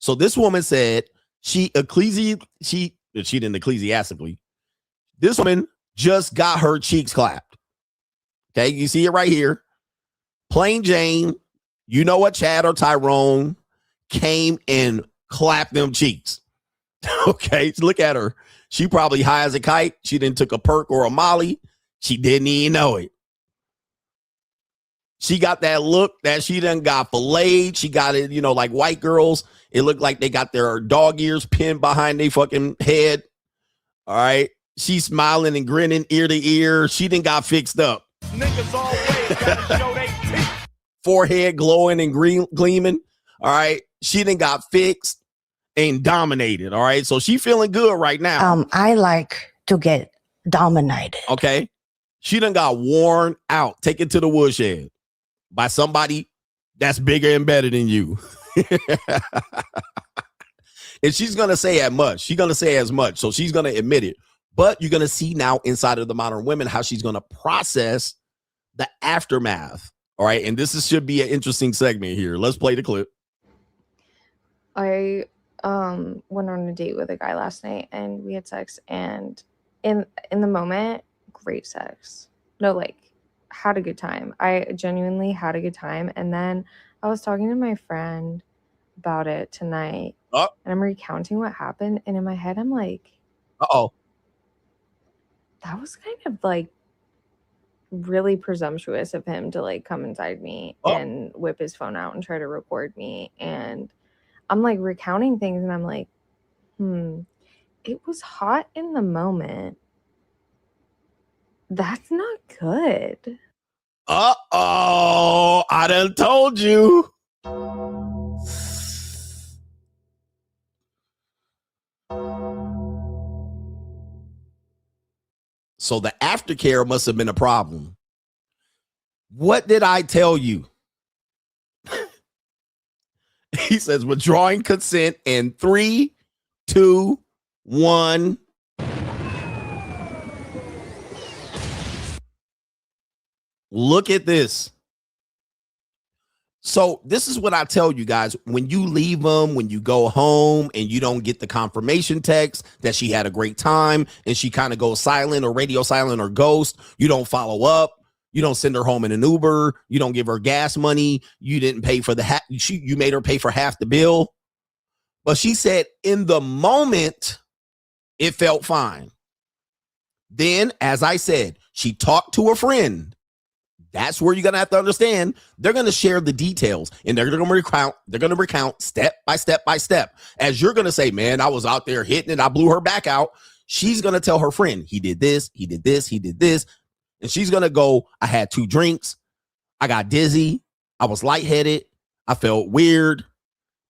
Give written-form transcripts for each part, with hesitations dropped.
So this woman said she didn't ecclesiastically. This woman just got her cheeks clapped. Okay, you see it right here. Plain Jane, you know what, Chad or Tyrone came and clapped them cheeks. Okay, look at her. She probably high as a kite. She didn't took a perk or a molly. She didn't even know it. She got that look that she done got filleted. She got it, like white girls. It looked like they got their dog ears pinned behind their fucking head. All right. She's smiling and grinning ear to ear. She done got fixed up. Niggas always gotta show they teeth. Forehead glowing and gleaming. All right. She done got fixed and dominated. All right. So she feeling good right now. I like to get dominated. Okay. She done got worn out, taken to the woodshed by somebody that's bigger and better than you. And she's going to say as much. She's going to say as much. So she's going to admit it. But you're going to see now inside of the Modern Women how she's going to process the aftermath. All right. And this should be an interesting segment here. Let's play the clip. I went on a date with a guy last night and we had sex. And in the moment, great sex. No, like, had a good time. I genuinely had a good time. And then I was talking to my friend about it tonight. And I'm recounting what happened. And in my head, I'm like, uh-oh. That was kind of like really presumptuous of him to like come inside me and whip his phone out and try to record me. And I'm like recounting things and I'm like, it was hot in the moment. That's not good. Uh-oh. I done told you. So the aftercare must have been a problem. What did I tell you? He says withdrawing consent in 3, 2, 1. Look at this. So this is what I tell you guys. When you leave them, when you go home and you don't get the confirmation text that she had a great time and she kind of goes silent or radio silent or ghost, you don't follow up. You don't send her home in an Uber. You don't give her gas money. You didn't pay for you made her pay for half the bill. But she said in the moment, it felt fine. Then, as I said, she talked to a friend. That's where you're going to have to understand. They're going to share the details and they're going to recount step by step by step. As you're going to say, man, I was out there hitting it. I blew her back out. She's going to tell her friend, he did this, he did this, he did this. And she's going to go, I had 2 drinks. I got dizzy. I was lightheaded. I felt weird.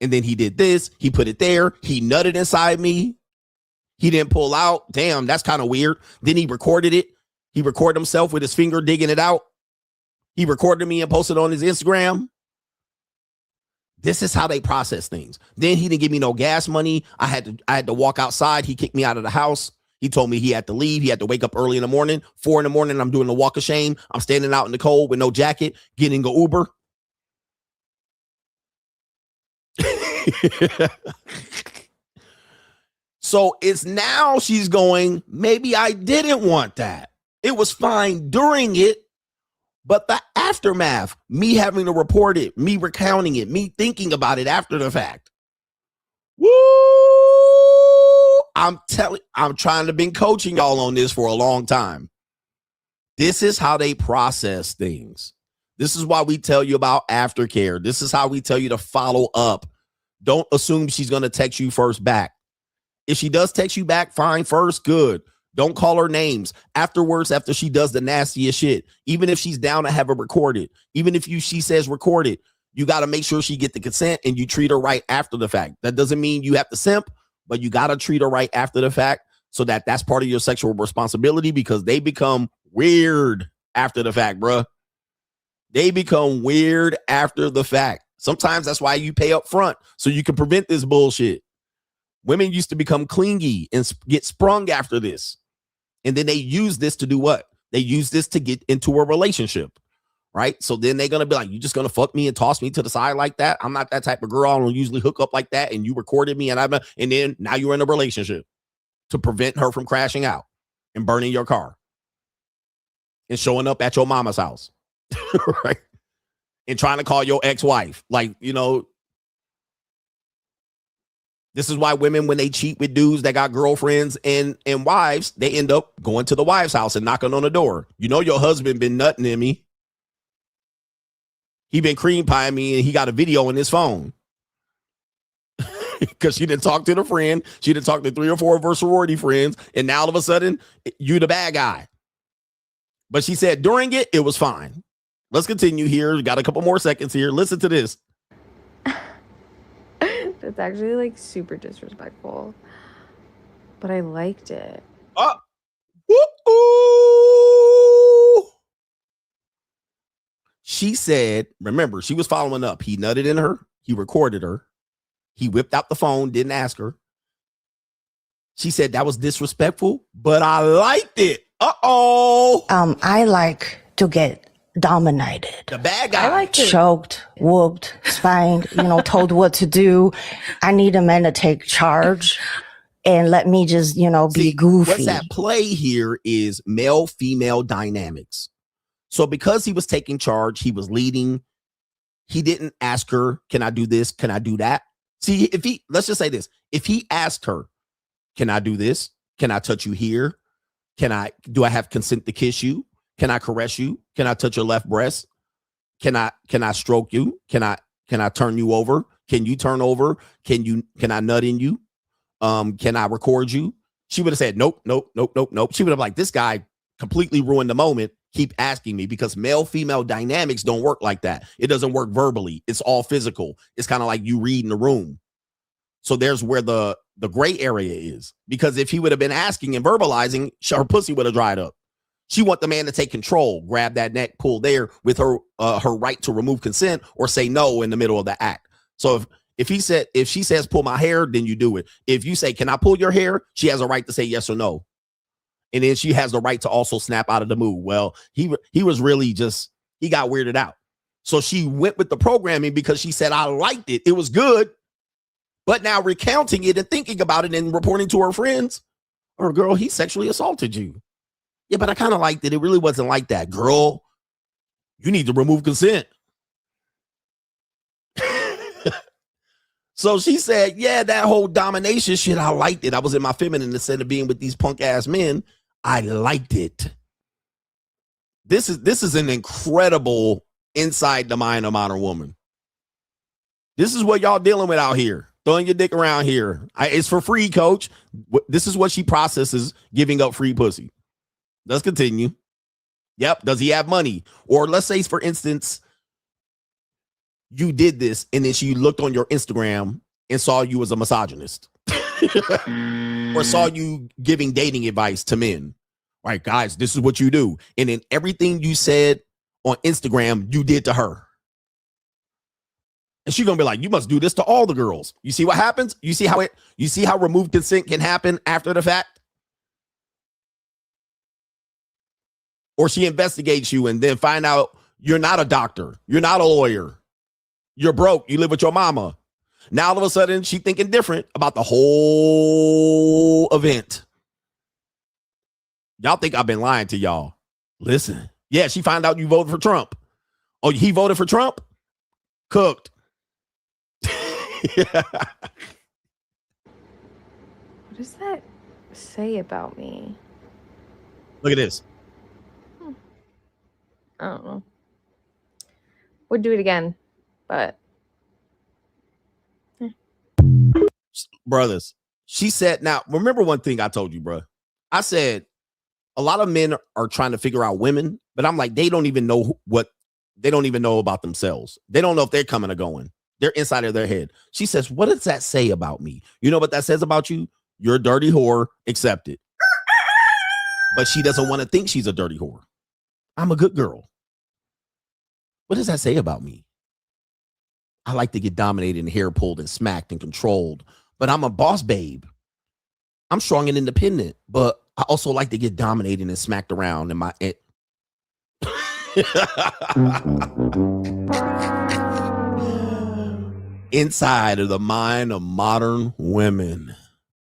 And then he did this. He put it there. He nutted inside me. He didn't pull out. Damn, that's kind of weird. Then he recorded it. He recorded himself with his finger digging it out. He recorded me and posted on his Instagram. This is how they process things. Then he didn't give me no gas money. I had to walk outside. He kicked me out of the house. He told me he had to leave. He had to wake up early in the morning. 4 a.m. I'm doing the walk of shame. I'm standing out in the cold with no jacket, getting an Uber. So it's now she's going, maybe I didn't want that. It was fine during it. But the aftermath, me having to report it, me recounting it, me thinking about it after the fact. Woo! I'm trying to been coaching y'all on this for a long time. This is how they process things. This is why we tell you about aftercare. This is how we tell you to follow up. Don't assume she's going to text you first back. If she does text you back, fine, first, good. Don't call her names afterwards after she does the nastiest shit. Even if she's down to have it recorded, even if she says record it, you got to make sure she get the consent and you treat her right after the fact. That doesn't mean you have to simp, but you got to treat her right after the fact so that that's part of your sexual responsibility because they become weird after the fact, bruh. They become weird after the fact. Sometimes that's why you pay up front so you can prevent this bullshit. Women used to become clingy and get sprung after this. And then they use this to do what? They use this to get into a relationship. right? So then they're gonna be like, you just gonna fuck me and toss me to the side like that? I'm not that type of girl. I don't usually hook up like that. And you recorded me, and then now you're in a relationship to prevent her from crashing out and burning your car and showing up at your mama's house, right? And trying to call your ex-wife. Like, this is why women, when they cheat with dudes that got girlfriends and wives, they end up going to the wife's house and knocking on the door. Your husband been nutting in me. He been cream pieing me, and he got a video on his phone. Because she didn't talk to the friend. She didn't talk to 3 or 4 of her sorority friends. And now all of a sudden, you the bad guy. But she said during it was fine. Let's continue here. We got a couple more seconds here. Listen to this. That's actually like super disrespectful. But I liked it. She said, remember, she was following up. He nutted in her. He recorded her. He whipped out the phone, didn't ask her. She said that was disrespectful, but I liked it. I like to get dominated. The bad guy. I liked it. Choked, whooped, spanked, told what to do. I need a man to take charge and let me just, be goofy. What's at play here is male-female dynamics. So because he was taking charge, he was leading. He didn't ask her, can I do this? Can I do that? See, let's just say this. If he asked her, can I do this? Can I touch you here? Do I have consent to kiss you? Can I caress you? Can I touch your left breast? Can I stroke you? Can I turn you over? Can you turn over? Can I nut in you? Can I record you? She would have said, nope. She would have like, this guy completely ruined the moment. Keep asking me, because male-female dynamics don't work like that. It doesn't work verbally. It's all physical. It's kind of like you read in the room. So there's where the gray area is, because if he would have been asking and verbalizing, her pussy would have dried up. She want the man to take control, grab that neck, pull there with her right to remove consent or say no in the middle of the act. So if she says pull my hair, then you do it. If you say, can I pull your hair? She has a right to say yes or no. And then she has the right to also snap out of the mood. Well, he was really he got weirded out. So she went with the programming because she said, I liked it. It was good. But now recounting it and thinking about it and reporting to her friends, or girl, he sexually assaulted you. Yeah, but I kind of liked it. It really wasn't like that. Girl, you need to remove consent. So she said, yeah, that whole domination shit, I liked it. I was in my feminine instead of being with these punk ass men. I liked it. This is an incredible inside the mind of modern woman. This is what y'all dealing with out here. Throwing your dick around here. It's for free, coach. This is what she processes, giving up free pussy. Let's continue. Yep. Does he have money? Or let's say, for instance, you did this and then she looked on your Instagram and saw you as a misogynist. Or saw you giving dating advice to men. Right, guys, this is what you do. And then everything you said on Instagram, you did to her. And she's gonna be like, you must do this to all the girls. You see what happens? You see how removed consent can happen after the fact? Or she investigates you and then find out you're not a doctor, you're not a lawyer, you're broke, you live with your mama. Now all of a sudden she's thinking different about the whole event. Y'all think I've been lying to y'all. Listen. Yeah, she found out you voted for Trump. Oh, he voted for Trump? Cooked. What does that say about me? Look at this. I don't know. Would do it again, but brothers, she said, now remember one thing I told you, bro. I said a lot of men are trying to figure out women, but I'm like, they don't even know about themselves. They don't know if they're coming or going. They're inside of their head. She says, what does that say about me? You know what that says about you? You're a dirty whore, accept it. But she doesn't want to think she's a dirty whore. I'm a good girl. What does that say about me? I like to get dominated and hair pulled and smacked and controlled, but I'm a boss babe. I'm strong and independent, but I also like to get dominated and smacked around in my Inside of the mind of modern women.